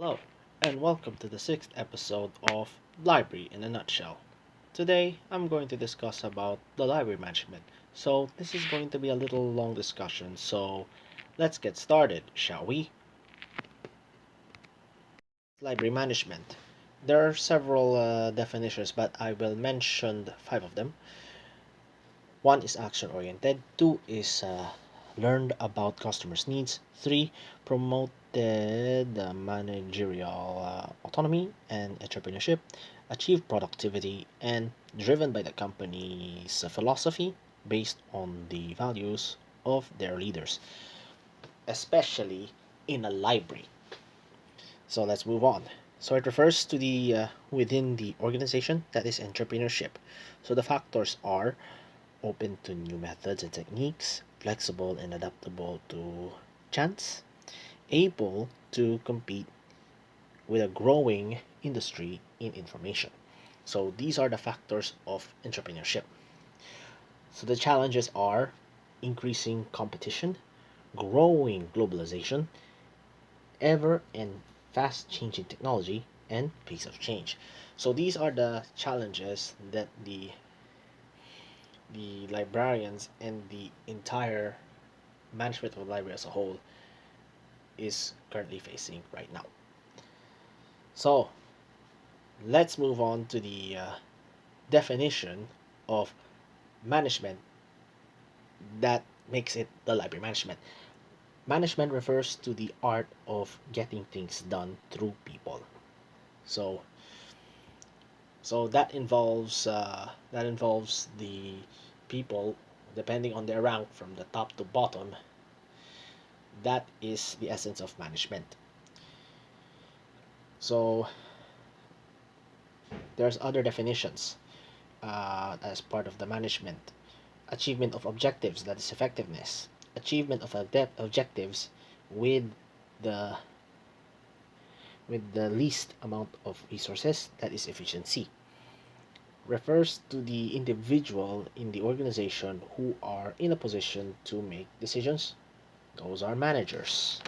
Hello, and welcome to the sixth episode of Library in a Nutshell. Today, I'm going to discuss about the library management. So, this is going to be a little long discussion, so let's get started, shall we? Library management. There are several definitions, but I will mention five of them. One is action oriented, two is learned about customers' needs, three promoted managerial autonomy and entrepreneurship, achieved productivity, and driven by the company's philosophy based on the values of their leaders, especially in a library. So let's move on. So it refers to the within the organization, that is entrepreneurship. So the factors are open to new methods and techniques, flexible and adaptable to chance, able to compete with a growing industry in information. So these are the factors of entrepreneurship. So the challenges are increasing competition, growing globalization, ever and fast changing technology, and pace of change. So these are the challenges that the librarians and the entire management of the library as a whole is currently facing right now. So let's move on to the definition of management that makes it the library management. Management refers to the art of getting things done through people. So that involves the people depending on their rank from the top to bottom. That is the essence of management. So there's other definitions as part of the management. Achievement of objectives, that is effectiveness. Achievement of objectives with the least amount of resources, that is efficiency. Refers to the individual in the organization who are in a position to make decisions. Those are managers.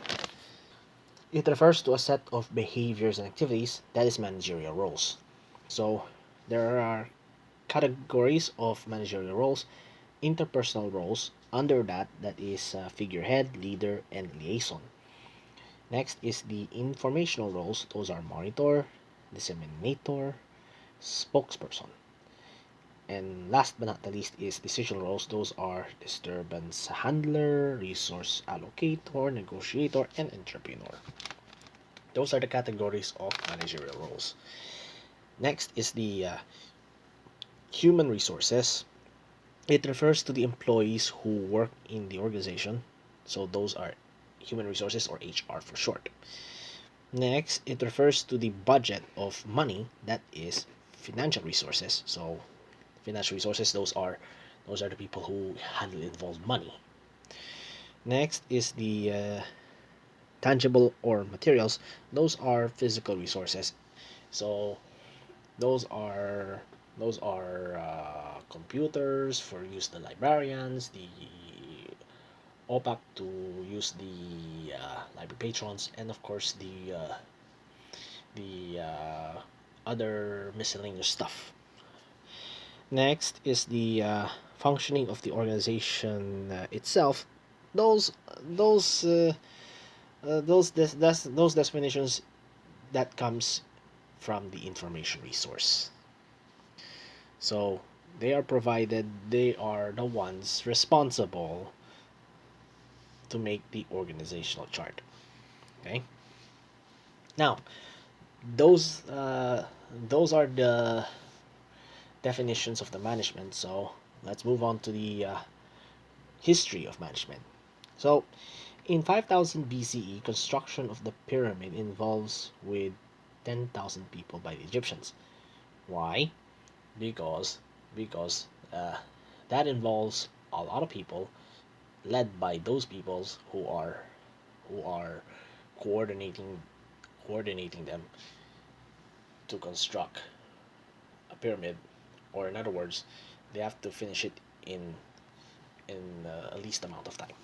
It refers to a set of behaviors and activities, that is managerial roles. So there are categories of managerial roles. Interpersonal roles, under that is figurehead, leader, and liaison. Next is the informational roles. Those are monitor, disseminator, spokesperson. And last but not the least is decision roles. Those are disturbance handler, resource allocator, negotiator, and entrepreneur. Those are the categories of managerial roles. Next is the human resources. It refers to the employees who work in the organization. So those are human resources, or HR for short. Next, it refers to the budget of money, that is financial resources. So financial resources, those are the people who handle involved money. Next is the tangible or materials. Those are physical resources. So those are computers for use the librarians, the OPAC to use the library patrons, and of course the other miscellaneous stuff. Next is the functioning of the organization itself. Those those those definitions that comes from the information resource. So they are provided. They are the ones responsible to make the organizational chart. Okay. Now those uh, those are the definitions of the management. So let's move on to the history of management. So in 5000 BCE, construction of the pyramid involves with 10,000 people by the Egyptians. Why? Because because that involves a lot of people led by those peoples who are coordinating coordinating them to construct a pyramid, or in other words, they have to finish it in a least amount of time.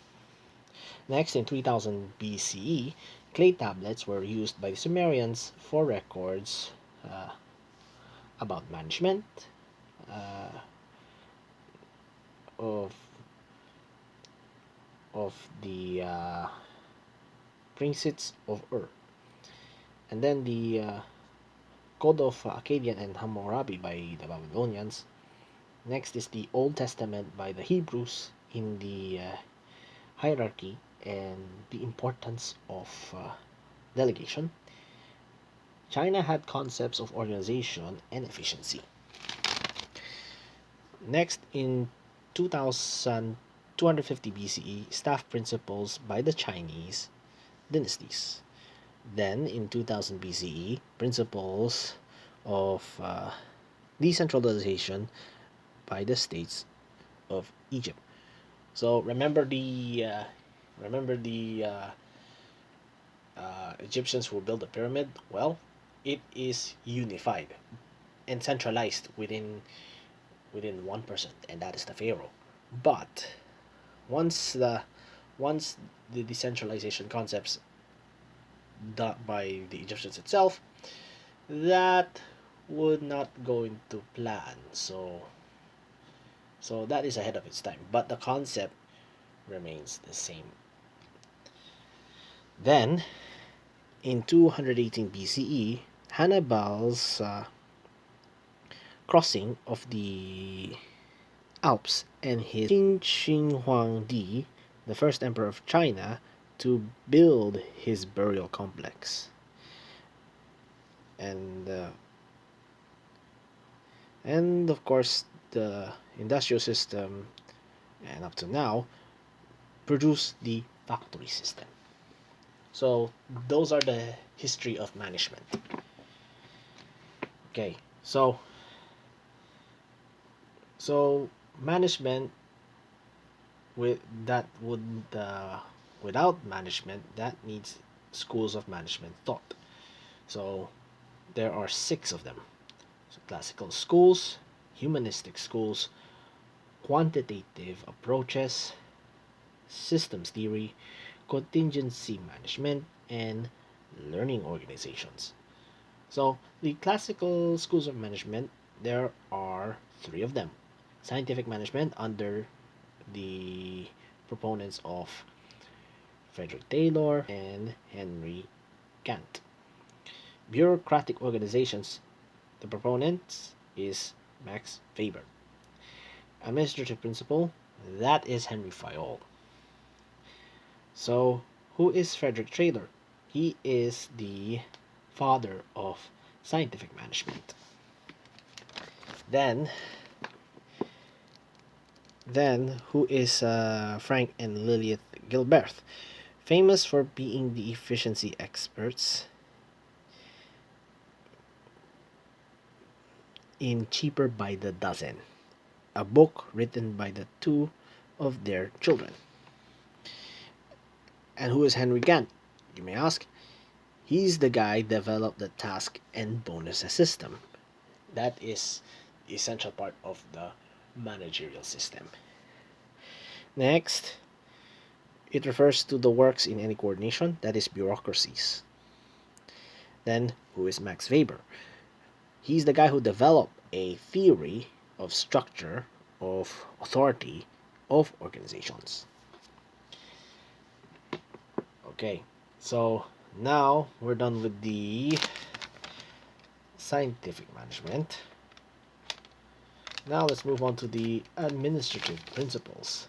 Next, in 3000 BCE, Clay tablets were used by the Sumerians for records uh, about management uh, of the princets of Ur. And then the Code of Akkadian and Hammurabi by the Babylonians. Next is the Old Testament by the Hebrews in the hierarchy and the importance of delegation. China had concepts of organization and efficiency. Next, in 2250 BCE, staff principles by the Chinese dynasties. Then, in 2000 BCE, principles of decentralization by the states of Egypt. So remember the Egyptians who built the pyramid. Well, it is unified and centralized within one person, and that is the pharaoh. But once the once the decentralization concepts done by the Egyptians itself, that would not go into plan. So that is ahead of its time. But the concept remains the same. Then, in 218 BCE, Hannibal's crossing of the Alps and his Qin Shi Huangdi, the first emperor of China, to build his burial complex. And of course, the industrial system, and up to now, produced the factory system. So those are the history of management. Okay, so management with that would without management, that needs schools of management thought. So there are 6 of them. So classical schools, humanistic schools, quantitative approaches, systems theory, contingency management, and learning organizations. So the classical schools of management, there are 3 of them. Scientific management under the proponents of Frederick Taylor and Henry Kant. Bureaucratic organizations, the proponents is Max Weber. Administrative principle, that is Henry Fayol. So, who is Frederick Taylor? He is the father of scientific management. Then who is Frank and Lilith Gilbert? Famous for being the efficiency experts in Cheaper by the Dozen, a book written by the 2 of their children. And who is Henry Gantt, you may ask? He's the guy developed the task and bonus system. That is the essential part of the managerial system. Next, it refers to the works in any coordination, that is bureaucracies. Then, who is Max Weber? He's the guy who developed a theory of structure, of authority, of organizations. Okay, so now we're done with the scientific management. Now let's move on to the administrative principles.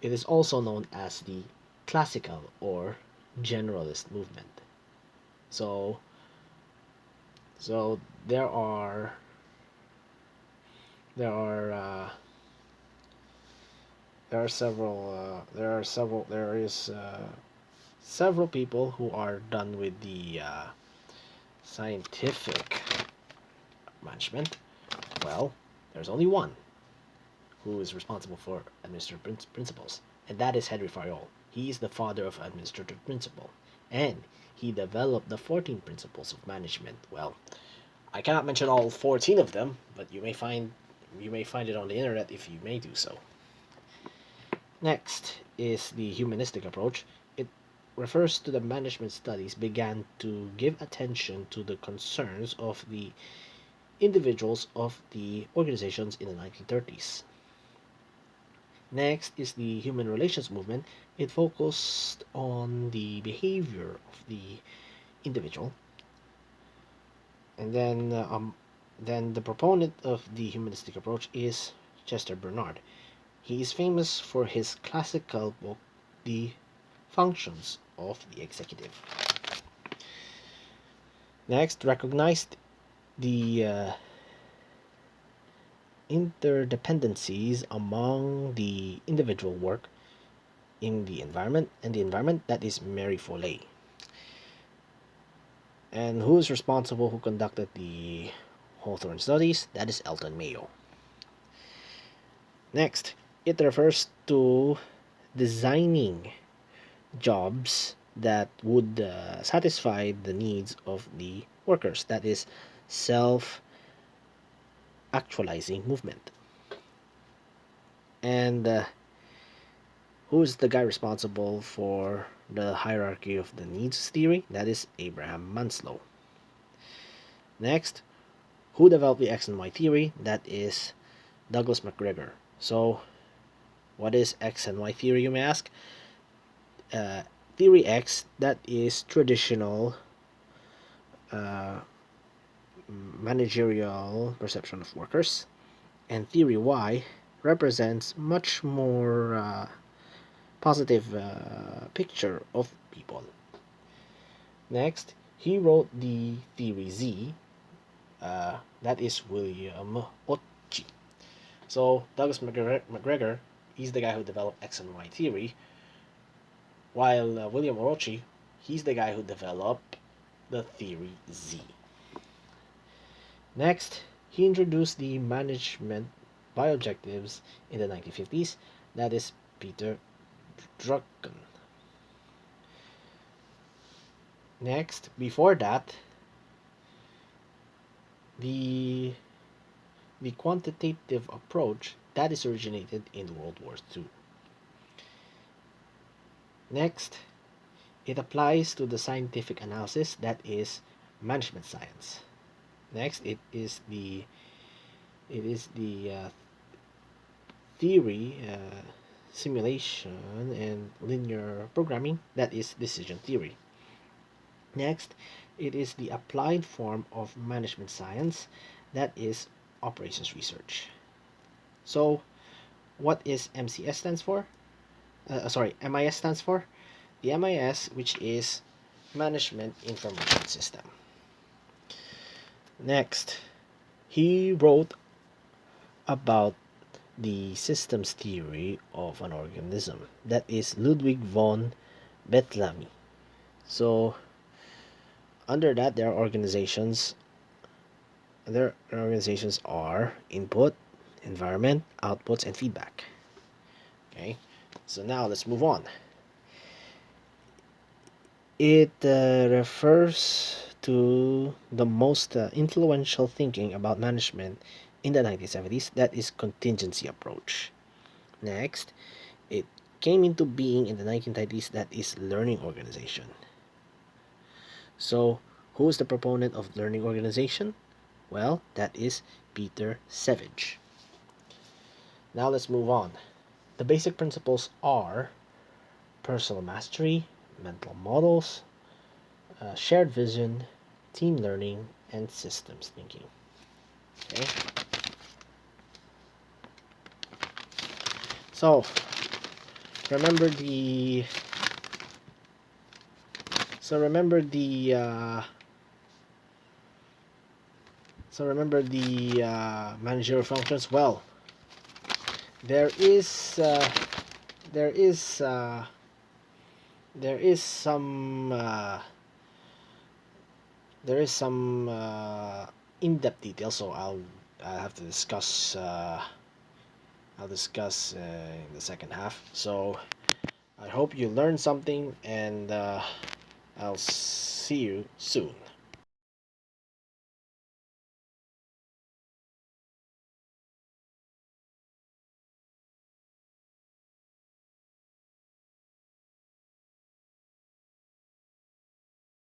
It is also known as the classical or generalist movement. So there are several people who are done with the scientific management. Well, there's only one who is responsible for administrative principles, and that is Henry Fayol. He is the father of administrative principle, and he developed the 14 principles of management. Well, I cannot mention all 14 of them, but you may find it on the internet if you may do so. Next is the humanistic approach. refers to the management studies began to give attention to the concerns of the individuals of the organizations in the 1930s. Next is the human relations movement. It focused on the behavior of the individual. And then the proponent of the humanistic approach is Chester Bernard. He is famous for his classical book, The Functions of the Executive. Next, recognized the interdependencies among the individual work in the environment and the environment. That is Mary Follet. And who is responsible, who conducted the Hawthorne studies? That is Elton Mayo. Next, it refers to designing jobs that would satisfy the needs of the workers. That is self actualizing movement. And who's the guy responsible for the hierarchy of the needs theory? That is Abraham Maslow. Next, who developed the X and Y theory? That is Douglas MacGregor. So, what is X and Y theory, you may ask? Theory X, that is traditional managerial perception of workers, and theory Y represents much more positive picture of people. Next, he wrote the theory Z, that is William Ochi. So Douglas MacGregor, he's the guy who developed X and Y theory, while William Orochi, he's the guy who developed the theory Z. Next, he introduced the management by objectives in the 1950s. That is Peter Drucker. Next, before that, the quantitative approach that is originated in World War II. Next, it applies to the scientific analysis, that is management science. Next, it is the theory, simulation, and linear programming, that is decision theory. Next, it is the applied form of management science, that is operations research. So, what is MCS stands for? MIS stands for? The MIS, which is Management Information System. Next, he wrote about the systems theory of an organism. That is Ludwig von Bethlamy. So, under that, their organizations are input, environment, outputs, and feedback. Okay, so now let's move on. It refers to the most influential thinking about management in the 1970s, that is contingency approach. Next, it came into being in the 1990s, that is learning organization. So, who is the proponent of learning organization? Well, that is Peter Savage. Now let's move on. The basic principles are personal mastery, mental models, shared vision, team learning, and systems thinking. Okay. So remember the managerial functions. Well, there is some in-depth detail, so I'll have to discuss in the second half. So I hope you learned something, and I'll see you soon.